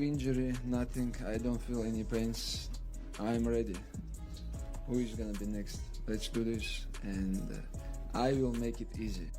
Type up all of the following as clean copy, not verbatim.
injury, nothing. I don't feel any pains. I'm ready. Who is gonna be next? Let's do this, and I will make it easy.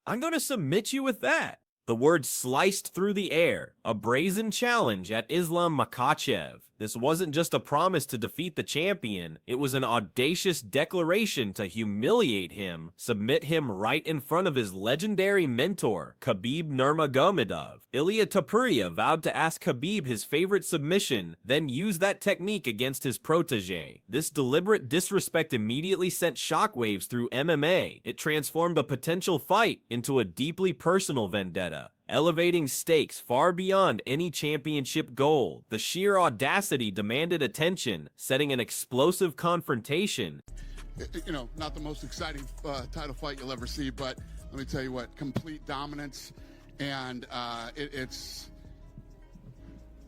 I'm gonna submit you with that. The word sliced through the air, a brazen challenge at Islam Makhachev. This wasn't just a promise to defeat the champion, it was an audacious declaration to humiliate him, submit him right in front of his legendary mentor, Khabib Nurmagomedov. Ilia Topuria vowed to ask Khabib his favorite submission, then use that technique against his protege. This deliberate disrespect immediately sent shockwaves through MMA. It transformed a potential fight into a deeply personal vendetta, elevating stakes far beyond any championship goal. The sheer audacity demanded attention, setting an explosive confrontation. You know, not the most exciting title fight you'll ever see, but let me tell you what, complete dominance, and it's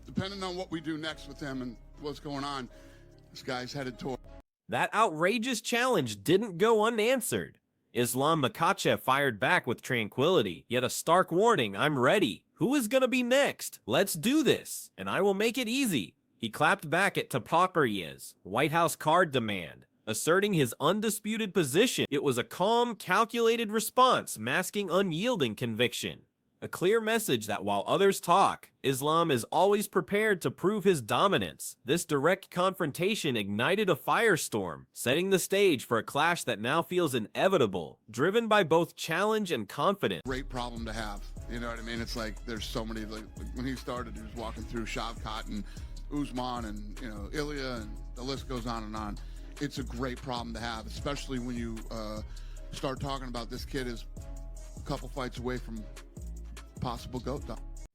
depending on what we do next with him and what's going on, this guy's headed toward. That outrageous challenge didn't go unanswered. Islam Makhachev fired back with tranquility, yet a stark warning, I'm ready. Who is gonna be next? Let's do this, and I will make it easy. He clapped back at Topuria's White House card demand, asserting his undisputed position. It was a calm, calculated response, masking unyielding conviction. A clear message that while others talk, Islam is always prepared to prove his dominance. This direct confrontation ignited a firestorm, setting the stage for a clash that now feels inevitable, driven by both challenge and confidence. Great problem to have, you know what I mean? It's like there's so many, like when he started, he was walking through Shavkat and Usman and, you know, Ilia, and the list goes on and on. It's a great problem to have, especially when you start talking about this kid is a couple fights away from possible GOAT.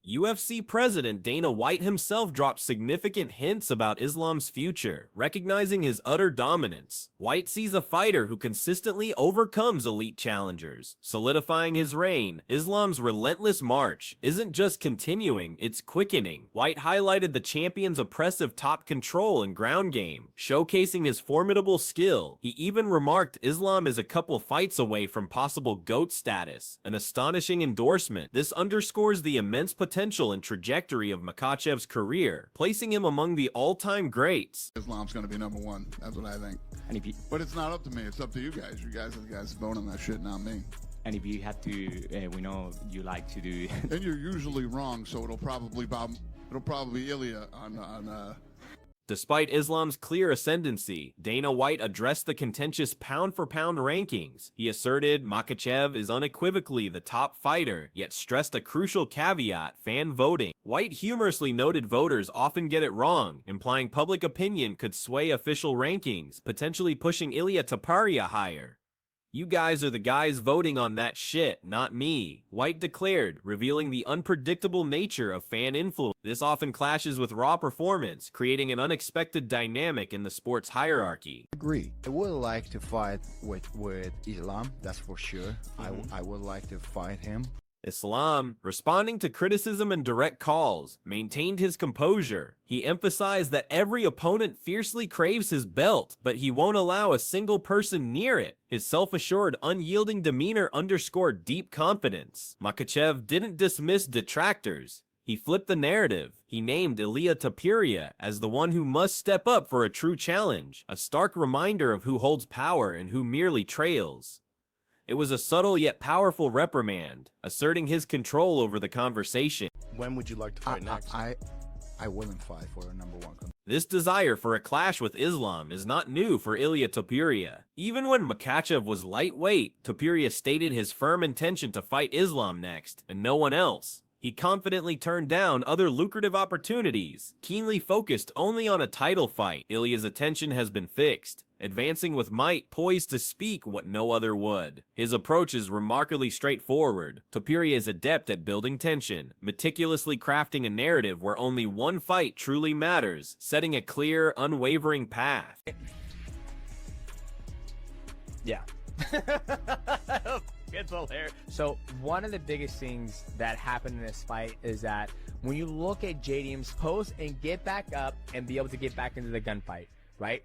UFC president Dana White himself dropped significant hints about Islam's future, recognizing his utter dominance. White sees a fighter who consistently overcomes elite challengers, solidifying his reign. Islam's relentless march isn't just continuing, it's quickening. White highlighted the champion's oppressive top control and ground game, showcasing his formidable skill. He even remarked Islam is a couple fights away from possible GOAT status, an astonishing endorsement. This underscores the immense potential and trajectory of Makhachev's career, placing him among the all-time greats. Islam's going to be number one. That's what I think. But it's not up to me. It's up to you guys. You guys are the guys voting that shit, not me. And if you had to, we know you like to do. And you're usually wrong, so it'll probably be Ilia on. Despite Islam's clear ascendancy, Dana White addressed the contentious pound-for-pound rankings. He asserted Makhachev is unequivocally the top fighter, yet stressed a crucial caveat, fan voting. White humorously noted voters often get it wrong, implying public opinion could sway official rankings, potentially pushing Ilia Topuria higher. You guys are the guys voting on that shit, not me, White declared, revealing the unpredictable nature of fan influence. This often clashes with raw performance, creating an unexpected dynamic in the sport's hierarchy. Agree. I would like to fight with Islam, that's for sure. I would like to fight him. Islam, responding to criticism and direct calls, maintained his composure. He emphasized that every opponent fiercely craves his belt, but he won't allow a single person near it. His self-assured, unyielding demeanor underscored deep confidence. Makhachev didn't dismiss detractors. He flipped the narrative. He named Ilia Topuria as the one who must step up for a true challenge, a stark reminder of who holds power and who merely trails. It was a subtle yet powerful reprimand, asserting his control over the conversation. When would you like to fight next? I wouldn't fight for a #1 contender. This desire for a clash with Islam is not new for Ilia Topuria. Even when Makhachev was lightweight, Topuria stated his firm intention to fight Islam next, and no one else. He confidently turned down other lucrative opportunities, keenly focused only on a title fight. Ilia's attention has been fixed, advancing with might, poised to speak what no other would. His approach is remarkably straightforward. Topuria is adept at building tension, meticulously crafting a narrative where only one fight truly matters, setting a clear, unwavering path. Yeah. It's hilarious. So one of the biggest things that happened in this fight is that when you look at JDM's pose and get back up and be able to get back into the gunfight, right?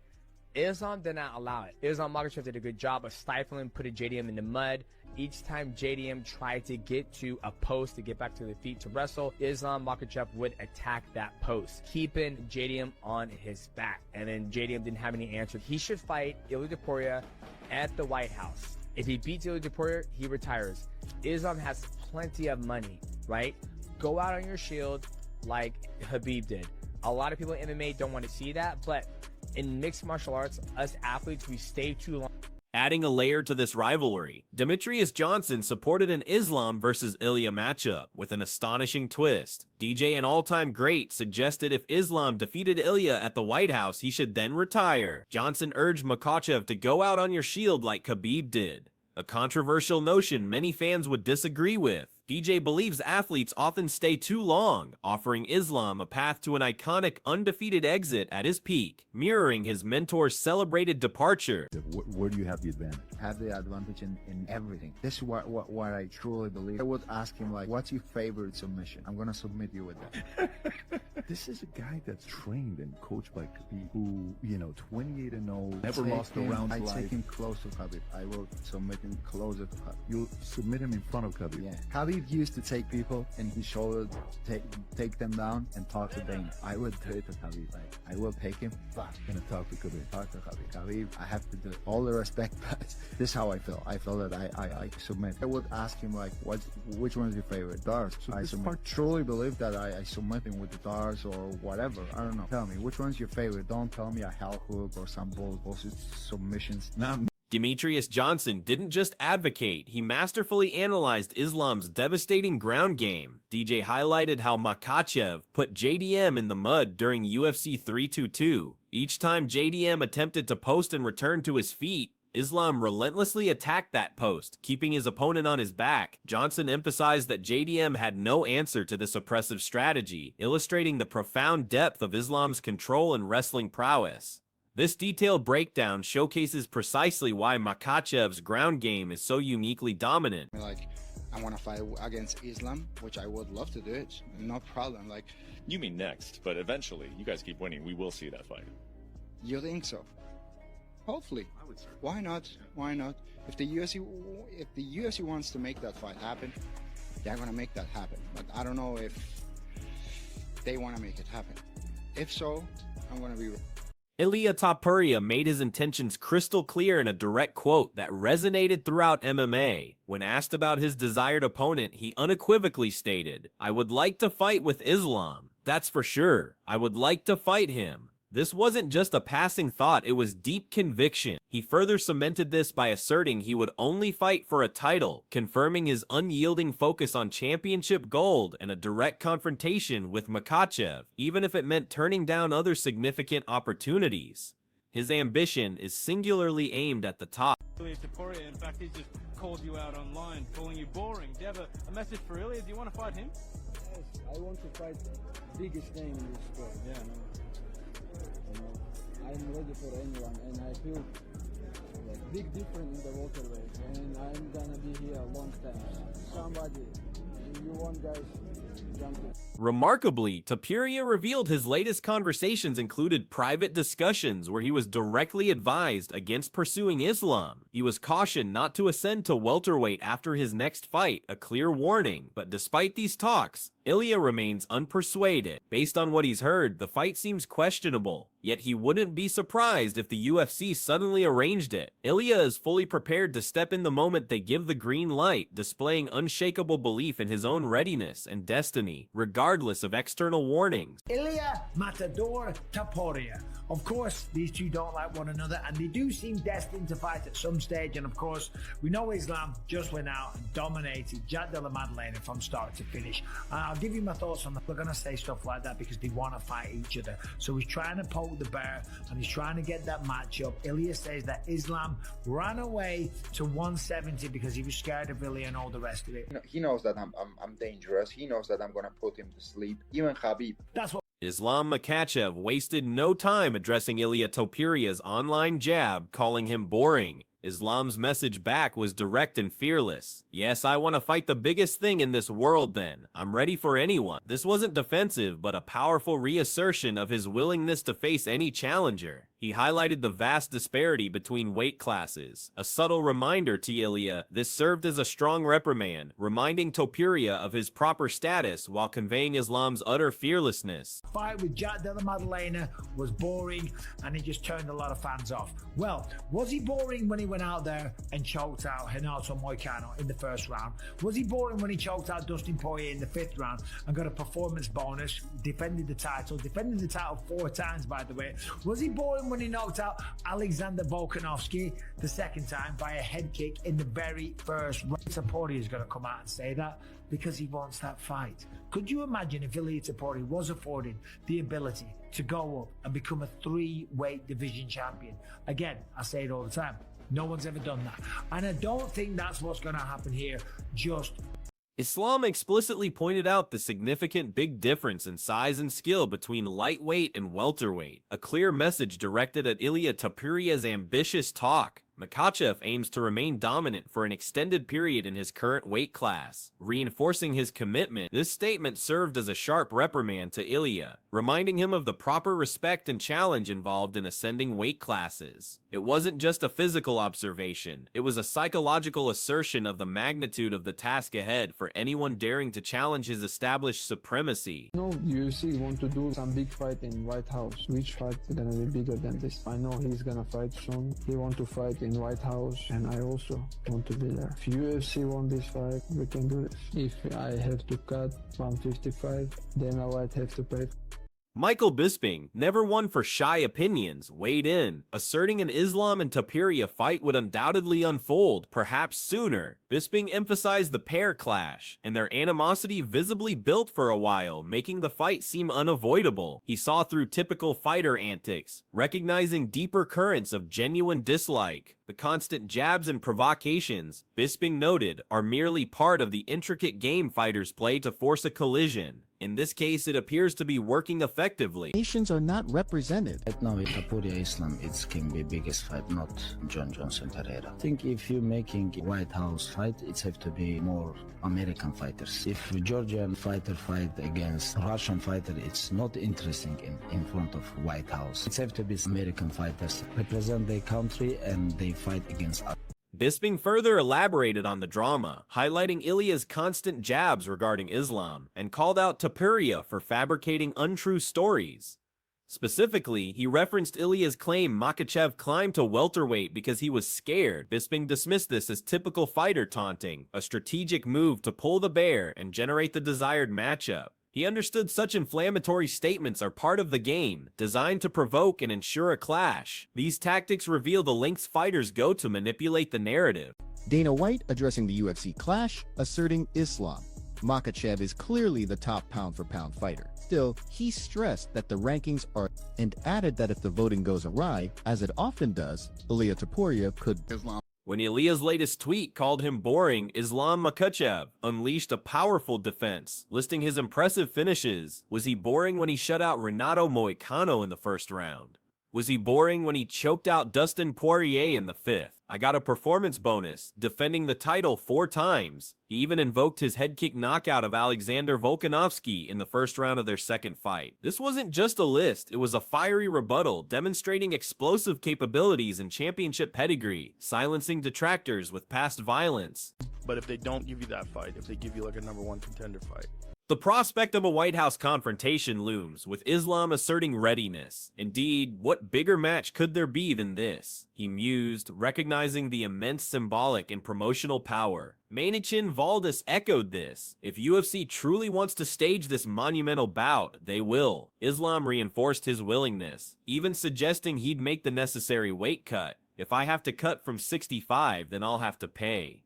Islam did not allow it. Islam Makhachev did a good job of stifling, putting JDM in the mud, each time JDM tried to get to a post to get back to the feet to wrestle, Islam Makhachev would attack that post, keeping JDM on his back. And then JDM didn't have any answer. He should fight Ilia Topuria at the White House. If he beats Ilia Topuria, he retires. Islam has plenty of money, right? Go out on your shield like Khabib did. A lot of people in MMA don't want to see that, but in mixed martial arts, us athletes, we stay too long. Adding a layer to this rivalry, Demetrius Johnson supported an Islam versus Ilia matchup with an astonishing twist. DJ and all-time great suggested if Islam defeated Ilia at the White House, he should then retire. Johnson urged Makhachev to go out on your shield like Khabib did, a controversial notion many fans would disagree with. DJ believes athletes often stay too long, offering Islam a path to an iconic undefeated exit at his peak, mirroring his mentor's celebrated departure. Where do you have the advantage? Have the advantage in everything. This is what I truly believe. I would ask him, like, what's your favorite submission? I'm gonna submit you with that. This is a guy that's trained and coached by Khabib, who, 28-0, never lost a round. I take him close to Khabib. I will submit him closer to Khabib. You'll submit him in front of Khabib. Yeah. Khabib used to take people in his shoulder, take them down and talk to them. I would do it to Khabib. Like, I will take him, And talk to Khabib. talk to Khabib. Khabib, I have to do it. All the respect, but this is how I feel. I feel that I submit. I would ask him, like, which one is your favorite? Darts. So I this submit. part- Truly believe that I submit him with the darts or whatever. I don't know. Tell me, which one's your favorite? Don't tell me a hell hook or some bullshit submissions. Now, Demetrius Johnson didn't just advocate, he masterfully analyzed Islam's devastating ground game. DJ highlighted how Makhachev put JDM in the mud during UFC 322. Each time JDM attempted to post and return to his feet, Islam relentlessly attacked that post, keeping his opponent on his back. Johnson emphasized that JDM had no answer to this oppressive strategy, illustrating the profound depth of Islam's control and wrestling prowess. This detailed breakdown showcases precisely why Makhachev's ground game is so uniquely dominant. Like, I want to fight against Islam, which I would love to do it. No problem. Like, You mean next, but eventually, you guys keep winning, we will see that fight. you think so? Hopefully. I would, sir. Why not? Why not? If the UFC wants to make that fight happen, they're gonna make that happen. But I don't know if they want to make it happen. If so, I'm gonna be. Ilia Topuria made his intentions crystal clear in a direct quote that resonated throughout MMA. When asked about his desired opponent, he unequivocally stated, "I would like to fight with Islam. That's for sure. I would like to fight him." This wasn't just a passing thought, it was deep conviction. He further cemented this by asserting he would only fight for a title, confirming his unyielding focus on championship gold and a direct confrontation with Makhachev, even if it meant turning down other significant opportunities. His ambition is singularly aimed at the top. Ilia Topuria, in fact, he's just called you out online, calling you boring. Do you have a message for Ilia? Do you want to fight him? Yes, I want to fight biggest name in this sport. Yeah. I'm ready for anyone, and I feel like big difference in the welterweight, and I'm gonna be here a long time. Somebody, if you want, guys, jump in. Remarkably, Topuria revealed his latest conversations included private discussions where he was directly advised against pursuing Islam. He was cautioned not to ascend to welterweight after his next fight, a clear warning. But despite these talks, Ilia remains unpersuaded. Based on what he's heard, the fight seems questionable. Yet he wouldn't be surprised if the UFC suddenly arranged it. Ilia is fully prepared to step in the moment they give the green light, displaying unshakable belief in his own readiness and destiny, regardless of external warnings. Ilia Matador Topuria. Of course, these two don't like one another, and they do seem destined to fight at some stage. And of course, we know Islam just went out and dominated Jack Della Maddalena from start to finish. I'll give you my thoughts on that. We're going to say stuff like that because they want to fight each other. So he's trying to poke the bear, and he's trying to get that matchup. Ilia says that Islam ran away to 170 because he was scared of Ilia and all the rest of it. He knows that I'm dangerous. He knows that I'm gonna put him to sleep. Even Khabib. That's what Islam Makhachev wasted no time addressing Ilia Topuria's online jab, calling him boring. Islam's message back was direct and fearless. "Yes, I want to fight the biggest thing in this world then. I'm ready for anyone." This wasn't defensive, but a powerful reassertion of his willingness to face any challenger. He highlighted the vast disparity between weight classes. A subtle reminder to Ilia, this served as a strong reprimand, reminding Topuria of his proper status while conveying Islam's utter fearlessness. Fight with Jack Della Maddalena was boring and it just turned a lot of fans off. Well, was he boring when he went out there and choked out Renato Moicano in the first round? Was he boring when he choked out Dustin Poirier in the 5th round and got a performance bonus, defended the title 4 times, by the way? Was he boring when he knocked out Alexander Volkanovski the 2nd time by a head kick in the very first round? Topuria is going to come out and say that because he wants that fight. Could you imagine if Ilia Topuria was afforded the ability to go up and become a 3-weight division champion? Again, I say it all the time. No one's ever done that. And I don't think that's what's going to happen here. Islam explicitly pointed out the significant big difference in size and skill between lightweight and welterweight, a clear message directed at Ilia Topuria's ambitious talk. Makhachev aims to remain dominant for an extended period in his current weight class, reinforcing his commitment. This statement served as a sharp reprimand to Ilia, reminding him of the proper respect and challenge involved in ascending weight classes. It wasn't just a physical observation, it was a psychological assertion of the magnitude of the task ahead for anyone daring to challenge his established supremacy. No, UFC want to do some big fight in White House. Which fight is gonna be bigger than this? I know he's gonna fight soon. He want to fight in White House, and I also want to be there. If UFC want this fight, we can do this. If I have to cut 155, then I might have to pay. Michael Bisping, never one for shy opinions, weighed in, asserting an Islam and Topuria fight would undoubtedly unfold, perhaps sooner. Bisping emphasized the pair clash, and their animosity visibly built for a while, making the fight seem unavoidable. He saw through typical fighter antics, recognizing deeper currents of genuine dislike. The constant jabs and provocations, Bisping noted, are merely part of the intricate game fighters play to force a collision. In this case, it appears to be working effectively. Nations are not represented. Right now, with Topuria Islam, it can be biggest fight, not John Johnson Pereira. I think if you're making White House fight, it have to be more American fighters. If Georgian fighter fight against Russian fighter, it's not interesting in front of White House. It have to be American fighters represent their country and they fight against us. Bisping further elaborated on the drama, highlighting Ilia's constant jabs regarding Islam, and called out Topuria for fabricating untrue stories. Specifically, he referenced Ilia's claim Makhachev climbed to welterweight because he was scared. Bisping dismissed this as typical fighter taunting, a strategic move to pull the bear and generate the desired matchup. He understood such inflammatory statements are part of the game, designed to provoke and ensure a clash. These tactics reveal the lengths fighters go to manipulate the narrative. Dana White addressing the UFC clash, asserting Islam. Makhachev is clearly the top pound-for-pound fighter. Still, he stressed that the rankings are, and added that if the voting goes awry, as it often does, Ilia Topuria could. When Ilia's latest tweet called him boring, Islam Makhachev unleashed a powerful defense, listing his impressive finishes. Was he boring when he shut out Renato Moicano in the 1st round? Was he boring when he choked out Dustin Poirier in the 5th? I got a performance bonus, defending the title 4 times. He even invoked his head kick knockout of Alexander Volkanovski in the 1st round of their 2nd fight. This wasn't just a list, it was a fiery rebuttal, demonstrating explosive capabilities and championship pedigree, silencing detractors with past violence. But if they don't give you that fight, if they give you like a #1 contender fight, the prospect of a White House confrontation looms, with Islam asserting readiness. Indeed, what bigger match could there be than this? He mused, recognizing the immense symbolic and promotional power. Manichin Valdis echoed this. If UFC truly wants to stage this monumental bout, they will. Islam reinforced his willingness, even suggesting he'd make the necessary weight cut. If I have to cut from 65, then I'll have to pay.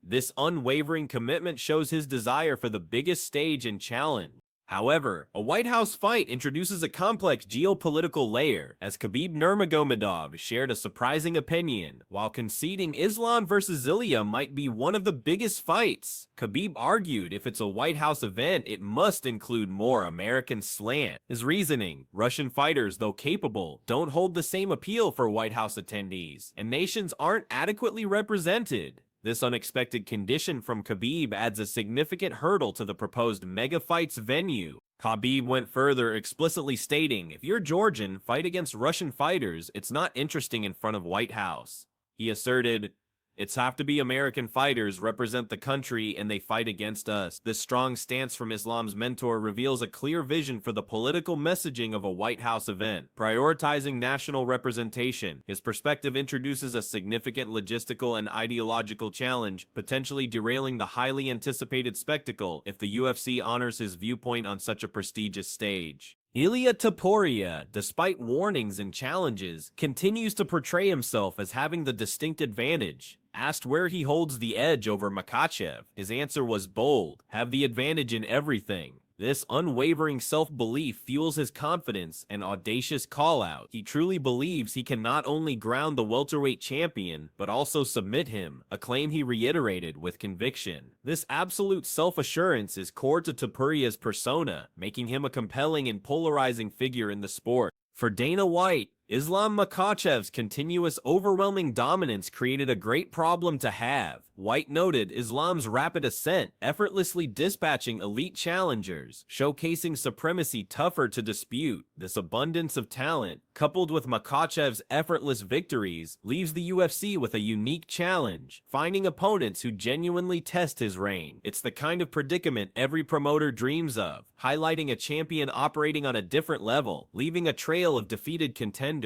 This unwavering commitment shows his desire for the biggest stage and challenge. However, a White House fight introduces a complex geopolitical layer, as Khabib Nurmagomedov shared a surprising opinion. While conceding Islam versus Ilia might be one of the biggest fights, Khabib argued if it's a White House event, it must include more American slant. His reasoning: Russian fighters, though capable, don't hold the same appeal for White House attendees, and nations aren't adequately represented. This unexpected condition from Khabib adds a significant hurdle to the proposed mega fights venue. Khabib went further, explicitly stating, "If you're Georgian, fight against Russian fighters. It's not interesting in front of White House." He asserted, "It's have to be American fighters, represent the country, and they fight against us." This strong stance from Islam's mentor reveals a clear vision for the political messaging of a White House event, prioritizing national representation. His perspective introduces a significant logistical and ideological challenge, potentially derailing the highly anticipated spectacle if the UFC honors his viewpoint on such a prestigious stage. Ilia Topuria, despite warnings and challenges, continues to portray himself as having the distinct advantage. Asked where he holds the edge over Makhachev, his answer was bold: "Have the advantage in everything." This unwavering self-belief fuels his confidence and audacious call-out. He truly believes he can not only ground the welterweight champion, but also submit him, a claim he reiterated with conviction. This absolute self-assurance is core to Topuria's persona, making him a compelling and polarizing figure in the sport. For Dana White, Islam Makhachev's continuous overwhelming dominance created a great problem to have. White noted Islam's rapid ascent, effortlessly dispatching elite challengers, showcasing supremacy tougher to dispute. This abundance of talent, coupled with Makhachev's effortless victories, leaves the UFC with a unique challenge, finding opponents who genuinely test his reign. It's the kind of predicament every promoter dreams of, highlighting a champion operating on a different level, leaving a trail of defeated contenders.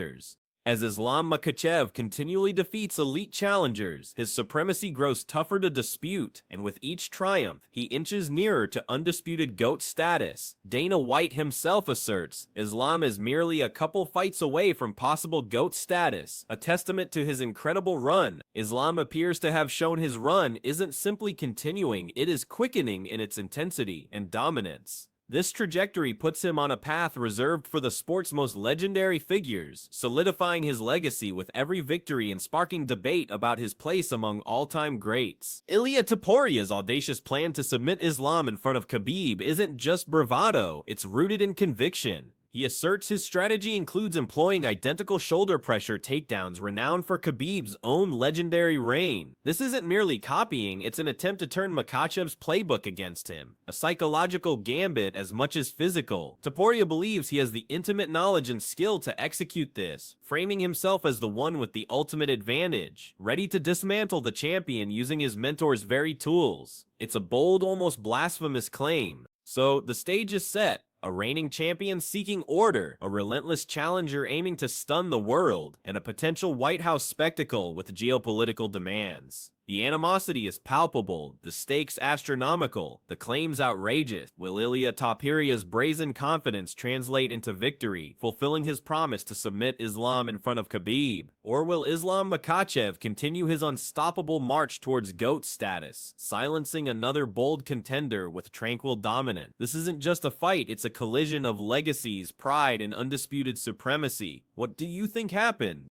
As Islam Makhachev continually defeats elite challengers, his supremacy grows tougher to dispute, and with each triumph, he inches nearer to undisputed GOAT status. Dana White himself asserts Islam is merely a couple fights away from possible GOAT status, a testament to his incredible run. Islam appears to have shown his run isn't simply continuing, it is quickening in its intensity and dominance. This trajectory puts him on a path reserved for the sport's most legendary figures, solidifying his legacy with every victory and sparking debate about his place among all-time greats. Ilia Topuria's audacious plan to submit Islam in front of Khabib isn't just bravado, it's rooted in conviction. He asserts his strategy includes employing identical shoulder pressure takedowns renowned for Khabib's own legendary reign. This isn't merely copying, it's an attempt to turn Makhachev's playbook against him, a psychological gambit as much as physical. Topuria believes he has the intimate knowledge and skill to execute this, framing himself as the one with the ultimate advantage, ready to dismantle the champion using his mentor's very tools. It's a bold, almost blasphemous claim. So, the stage is set. A reigning champion seeking order, a relentless challenger aiming to stun the world, and a potential White House spectacle with geopolitical demands. The animosity is palpable, the stakes astronomical, the claims outrageous. Will Ilia Topuria's brazen confidence translate into victory, fulfilling his promise to submit Islam in front of Khabib? Or will Islam Makhachev continue his unstoppable march towards GOAT status, silencing another bold contender with tranquil dominance? This isn't just a fight, it's a collision of legacies, pride, and undisputed supremacy. What do you think happened?